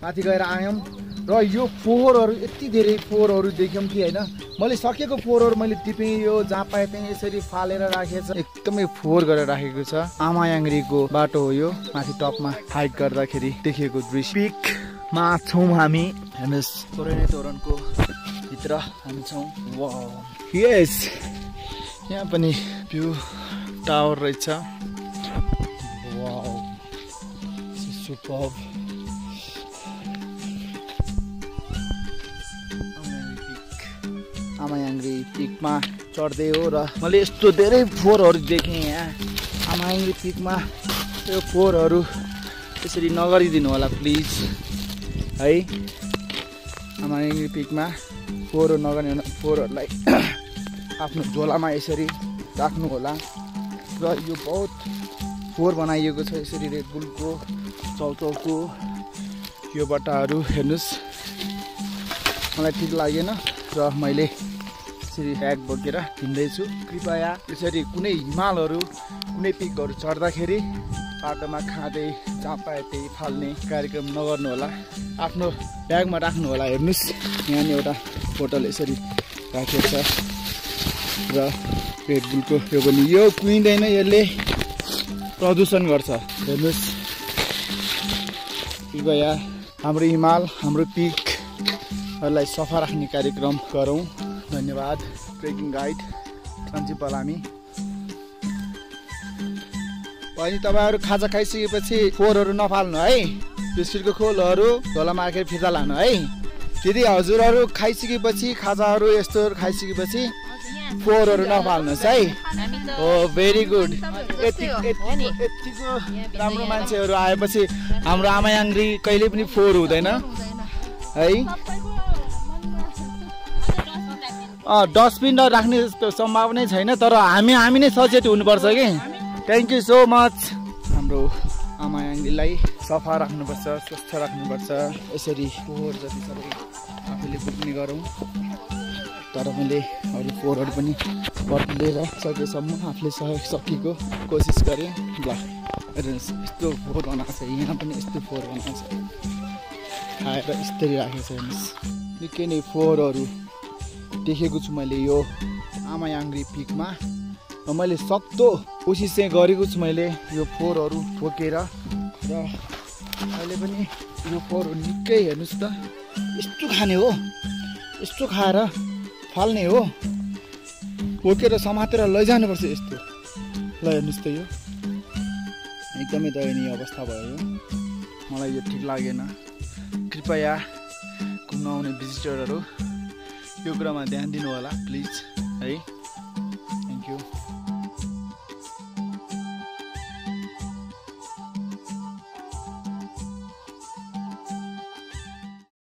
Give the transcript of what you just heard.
माथि गएर आयौँ र यो फोहोरहरू यति धेरै फोहोरहरू देख्यौँ कि होइन मैले सकेको फोहोरहरू मैले टिपेँ यो जहाँ पाए त्यहीँ यसरी फालेर राखेको छ एकदमै फोहोर गरेर राखेको छ आमायाङ्ग्रीको बाटो हो यो माथि टपमा हाइक गर्दाखेरि देखेको दृश्य पिकमा छौँ हामी हेर्नुहोस् तोरणे तोरणको भित्र हामी छौँ वाउ यस यहाँ पनि भ्यू टावर रहेछ वाउ सुपर आमायाङ्ग्री पिकमा चढ्दै हो र मैले यस्तो धेरै फोहोरहरू देखेँ यहाँ आमायाङ्ग्री पिकमा यो फोहोरहरू त्यसरी नगरिदिनु होला प्लिज है आमायाङ्ग्री पिकमा फोहोर नगर्ने फोहोरहरूलाई आफ्नो झोलामा यसरी राख्नु होला र यो बहुत फोहोर बनाइएको छ यसरी रेड बुलको चौचौको यो बट्टाहरू हेर्नुहोस् मलाई ठिक लागेन र मैले यसरी ब्याग बोकेर हिँड्दैछु कृपया यसरी कुनै हिमालहरू कुनै पिकहरू चढ्दाखेरि बाटोमा खाँदै जहाँ पाए त्यही फाल्ने कार्यक्रम नगर्नु होला आफ्नो ब्यागमा राख्नु होला हेर्नुहोस् यहाँ एउटा बोतल यसरी राखेको छ र रेड बुलको यो पनि यो कुहिँदैन यसले प्रदूषण गर्छ हेर्नुहोस् कृपया हाम्रो हिमाल हाम्रो पिकहरूलाई सफा राख्ने कार्यक्रम गरौँ धन्यवाद ट्रेकिङ गाइड सञ्जीव बलामी अनि तपाईँहरू खाजा खाइसकेपछि फोहोरहरू नफाल्नु है बिस्कुटको खोलहरू झोलामा राखेर फिर्ता लानु है दिदी हजुरहरू खाइसकेपछि खाजाहरू यस्तोहरू खाइसकेपछि फोहोरहरू नफाल्नुहोस् है हो भेरी गुड यतिको राम्रो मान्छेहरू आएपछि हाम्रो आमायाङ्ग्री कहिले पनि फोहोर हुँदैन है डस्टबिन राख्ने जस्तो सम्भावना छैन तर हामी नै सचेत हुनुपर्छ कि थ्याङ्क यू सो मच हाम्रो आमायाङ्ग्रीलाई सफा राख्नुपर्छ स्वस्थ राख्नुपर्छ यसरी फोहोर जति सबै आफूले बोक्ने गरौँ तर मैले अरू फोहोरहरू पनि बदलेर सकेसम्म आफूले सकेको कोसिस गरेँ ल हेर्नुहोस् यस्तो फोहोर बनाएको छ यहाँ पनि यस्तो फोहोर बनाएको छ खाएर यस्तरी राखेको छ हेर्नुहोस् निकै नै फोहोरहरू देखेको छु मैले यो आमायाङ्ग्री पिकमा र मैले सक्दो कोसिस चाहिँ गरेको छु मैले यो फोहोरहरू बोकेर र अहिले पनि यो फोहोरहरू निकै हेर्नुहोस् त यस्तो खाने हो यस्तो खाएर फाल्ने हो बोकेर समातेर लैजानुपर्छ यस्तो ल हेर्नुहोस् त यो एकदमै दयनीय अवस्था भयो मलाई यो ठिक लागेन कृपया घुम्न आउने भिजिटरहरू यो कुरामा ध्यान दिनु होला प्लिज है